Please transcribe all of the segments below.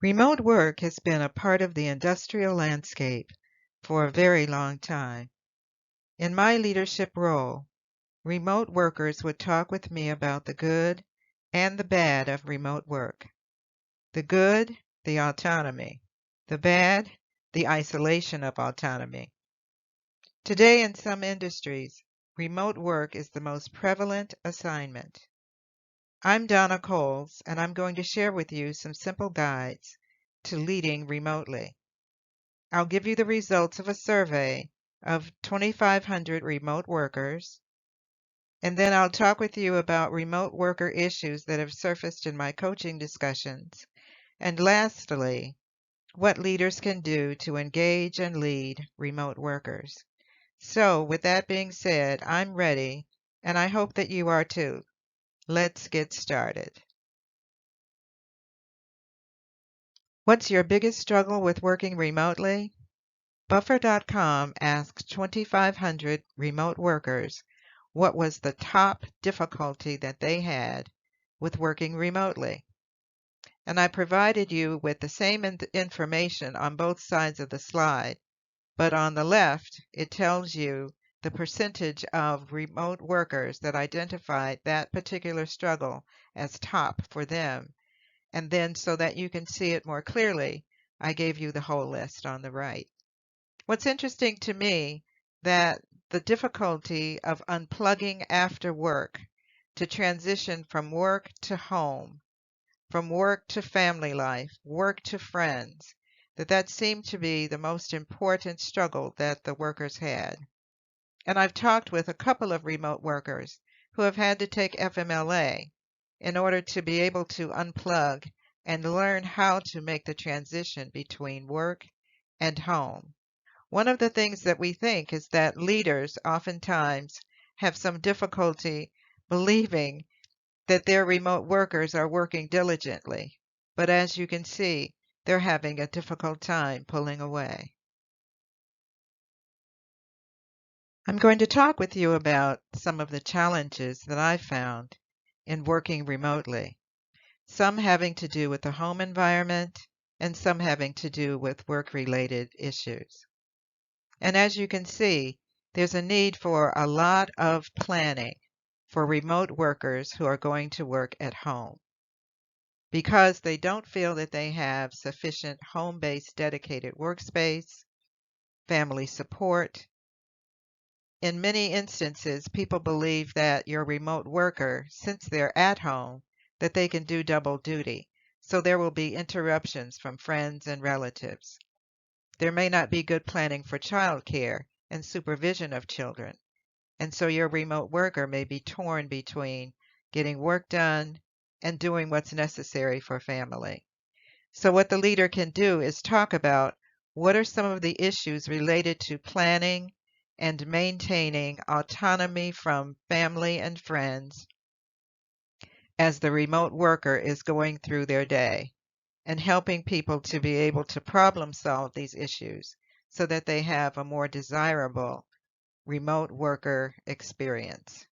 Remote work has been a part of the industrial landscape for a very long time. In my leadership role, remote workers would talk with me about the good and the bad of remote work. The good, the autonomy. The bad, the isolation of autonomy. Today, in some industries, remote work is the most prevalent assignment. I'm Donna Coles, and I'm going to share with you some simple guides to leading remotely. I'll give you the results of a survey of 2,500 remote workers, and then I'll talk with you about remote worker issues that have surfaced in my coaching discussions. And lastly, what leaders can do to engage and lead remote workers. So, with that being said, I'm ready, and I hope that you are too. Let's get started. What's your biggest struggle with working remotely? Buffer.com asked 2,500 remote workers what was the top difficulty that they had with working remotely. And I provided you with the same information on both sides of the slide, but on the left, it tells you the percentage of remote workers that identified that particular struggle as top for them. And then so that you can see it more clearly, I gave you the whole list on the right. What's interesting to me that the difficulty of unplugging after work to transition from work to home, from work to family life, work to friends, that seemed to be the most important struggle that the workers had. And I've talked with a couple of remote workers who have had to take FMLA in order to be able to unplug and learn how to make the transition between work and home. One of the things that we think is that leaders oftentimes have some difficulty believing that their remote workers are working diligently. But as you can see, they're having a difficult time pulling away. I'm going to talk with you about some of the challenges that I found in working remotely, some having to do with the home environment and some having to do with work-related issues. And as you can see, there's a need for a lot of planning for remote workers who are going to work at home because they don't feel that they have sufficient home-based dedicated workspace, family support. In many instances, people believe that your remote worker, since they're at home, that they can do double duty. So there will be interruptions from friends and relatives. There may not be good planning for childcare and supervision of children. And so your remote worker may be torn between getting work done and doing what's necessary for family. So what the leader can do is talk about what are some of the issues related to planning and maintaining autonomy from family and friends as the remote worker is going through their day, and helping people to be able to problem solve these issues so that they have a more desirable remote worker experience.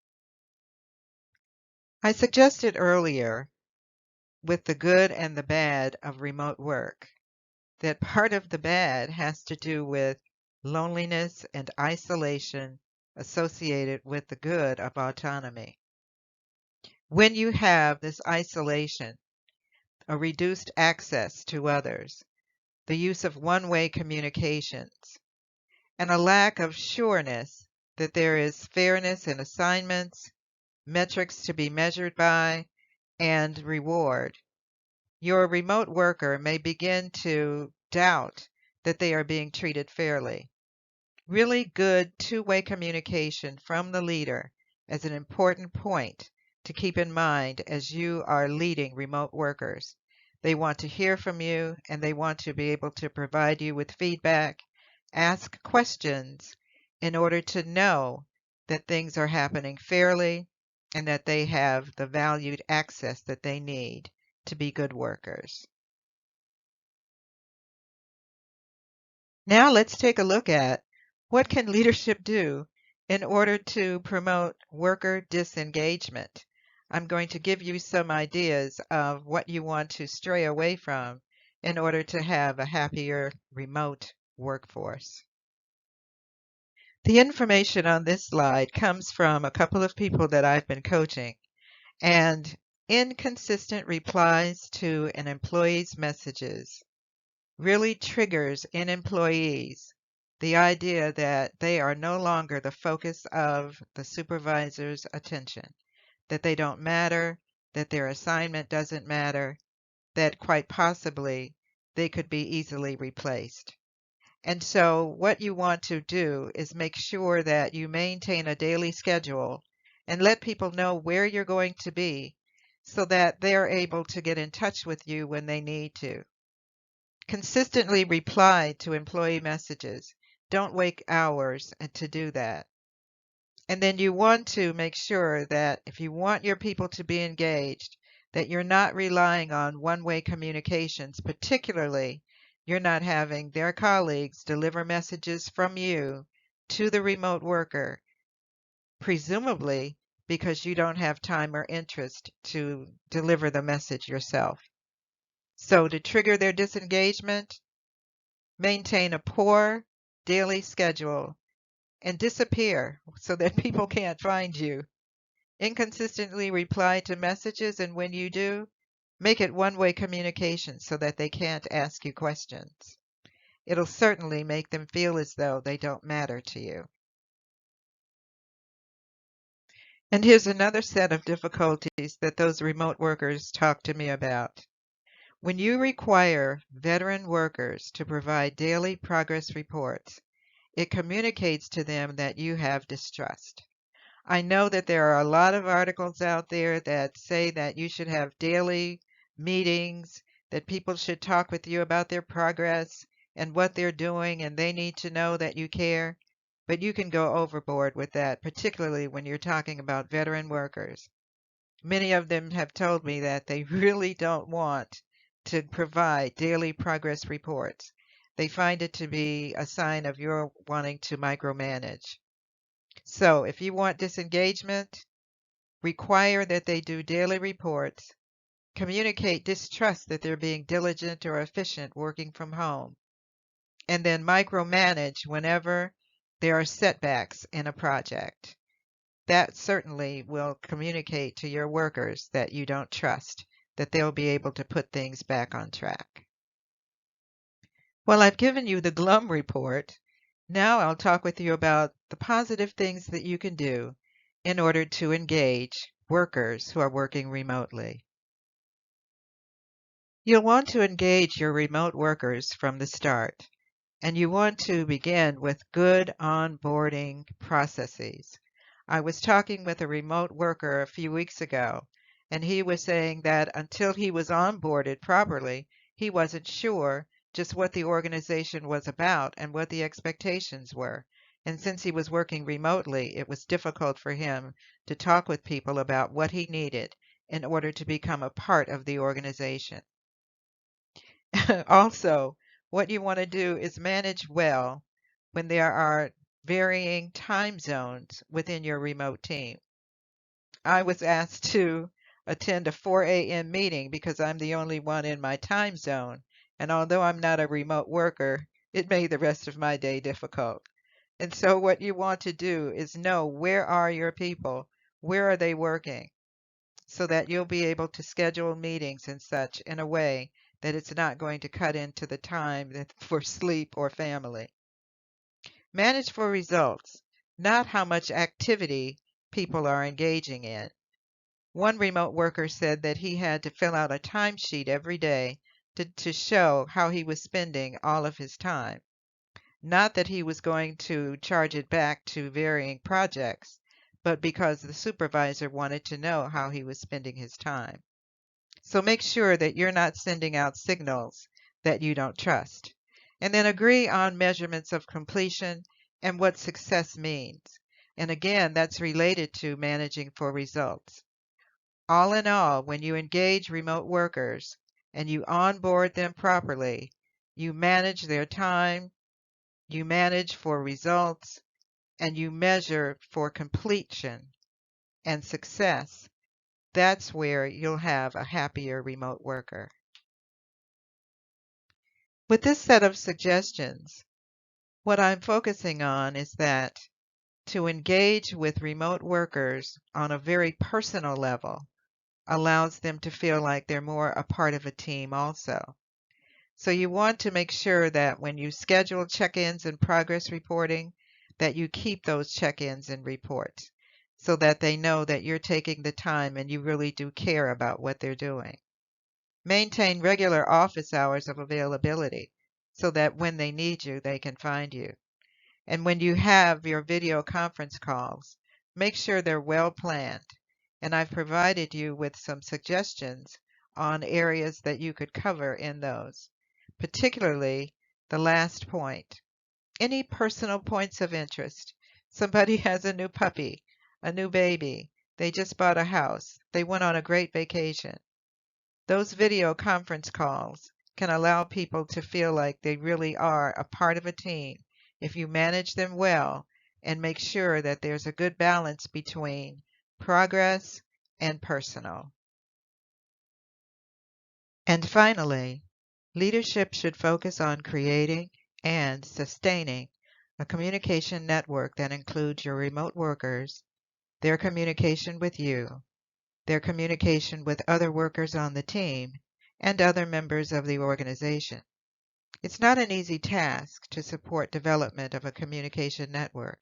I suggested earlier, with the good and the bad of remote work, that part of the bad has to do with loneliness and isolation associated with the good of autonomy. When you have this isolation, a reduced access to others, the use of one-way communications, and a lack of sureness that there is fairness in assignments, metrics to be measured by, and reward, your remote worker may begin to doubt that they are being treated fairly. Really good two-way communication from the leader is an important point to keep in mind as you are leading remote workers. They want to hear from you and they want to be able to provide you with feedback, ask questions in order to know that things are happening fairly and that they have the valued access that they need to be good workers. Now let's take a look at what can leadership do in order to promote worker disengagement. I'm going to give you some ideas of what you want to stray away from in order to have a happier remote workforce. The information on this slide comes from a couple of people that I've been coaching, and inconsistent replies to an employee's messages really triggers in employees the idea that they are no longer the focus of the supervisor's attention, that they don't matter, that their assignment doesn't matter, that quite possibly they could be easily replaced. And so what you want to do is make sure that you maintain a daily schedule and let people know where you're going to be so that they're able to get in touch with you when they need to. Consistently reply to employee messages. Don't wait hours to do that. And then you want to make sure that if you want your people to be engaged, that you're not relying on one-way communications, particularly you're not having their colleagues deliver messages from you to the remote worker, presumably because you don't have time or interest to deliver the message yourself. So to trigger their disengagement, maintain a poor daily schedule and disappear so that people can't find you. Inconsistently reply to messages, and when you do, make it one-way communication so that they can't ask you questions. It'll certainly make them feel as though they don't matter to you. And here's another set of difficulties that those remote workers talk to me about. When you require veteran workers to provide daily progress reports, it communicates to them that you have distrust. I know that there are a lot of articles out there that say that you should have daily meetings, that people should talk with you about their progress and what they're doing, and they need to know that you care. But you can go overboard with that, particularly when you're talking about veteran workers. Many of them have told me that they really don't want to provide daily progress reports. They find it to be a sign of your wanting to micromanage. So if you want disengagement, require that they do daily reports, communicate distrust that they're being diligent or efficient working from home, and then micromanage whenever there are setbacks in a project. That certainly will communicate to your workers that you don't trust, that they'll be able to put things back on track. Well, I've given you the glum report. Now I'll talk with you about the positive things that you can do in order to engage workers who are working remotely. You'll want to engage your remote workers from the start, and you want to begin with good onboarding processes. I was talking with a remote worker a few weeks ago, and he was saying that until he was onboarded properly, he wasn't sure just what the organization was about and what the expectations were. And since he was working remotely, it was difficult for him to talk with people about what he needed in order to become a part of the organization. Also, what you want to do is manage well when there are varying time zones within your remote team. I was asked to attend a 4 a.m. meeting because I'm the only one in my time zone, and although I'm not a remote worker, it made the rest of my day difficult. And so what you want to do is know, where are your people? Where are they working? So that you'll be able to schedule meetings and such in a way that it's not going to cut into the time for sleep or family. Manage for results, not how much activity people are engaging in. One remote worker said that he had to fill out a timesheet every day to show how he was spending all of his time. Not that he was going to charge it back to varying projects, but because the supervisor wanted to know how he was spending his time. So make sure that you're not sending out signals that you don't trust. And then agree on measurements of completion and what success means. And again, that's related to managing for results. All in all, when you engage remote workers and you onboard them properly, you manage their time, you manage for results, and you measure for completion and success. That's where you'll have a happier remote worker. With this set of suggestions, what I'm focusing on is that to engage with remote workers on a very personal level allows them to feel like they're more a part of a team also. So you want to make sure that when you schedule check-ins and progress reporting, that you keep those check-ins and reports so that they know that you're taking the time and you really do care about what they're doing. Maintain regular office hours of availability so that when they need you, they can find you. And when you have your video conference calls, make sure they're well planned. And I've provided you with some suggestions on areas that you could cover in those, particularly the last point. Any personal points of interest. Somebody has a new puppy, a new baby, they just bought a house, they went on a great vacation. Those video conference calls can allow people to feel like they really are a part of a team if you manage them well and make sure that there's a good balance between progress and personal. And finally, leadership should focus on creating and sustaining a communication network that includes your remote workers, their communication with you, their communication with other workers on the team, and other members of the organization. It's not an easy task to support development of a communication network,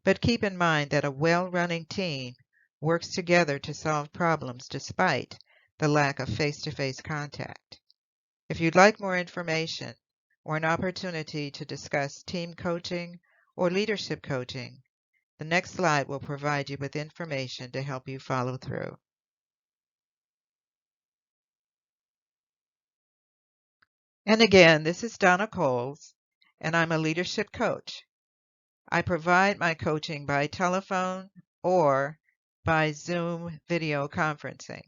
but keep in mind that a well-running team works together to solve problems despite the lack of face-to-face contact. If you'd like more information or an opportunity to discuss team coaching or leadership coaching, the next slide will provide you with information to help you follow through. And again, this is Donna Coles, and I'm a leadership coach. I provide my coaching by telephone or by Zoom video conferencing.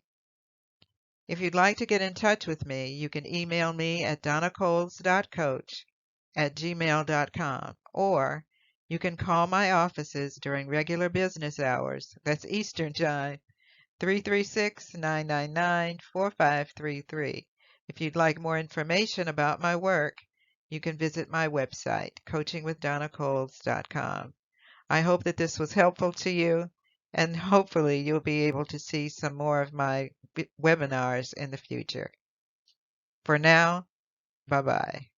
If you'd like to get in touch with me, you can email me at donnacoles.coach@gmail.com, or you can call my offices during regular business hours, that's Eastern Time, 336-999-4533. If you'd like more information about my work, you can visit my website, coachingwithdonnacoles.com. I hope that this was helpful to you, and hopefully you'll be able to see some more of my webinars in the future. For now, bye-bye.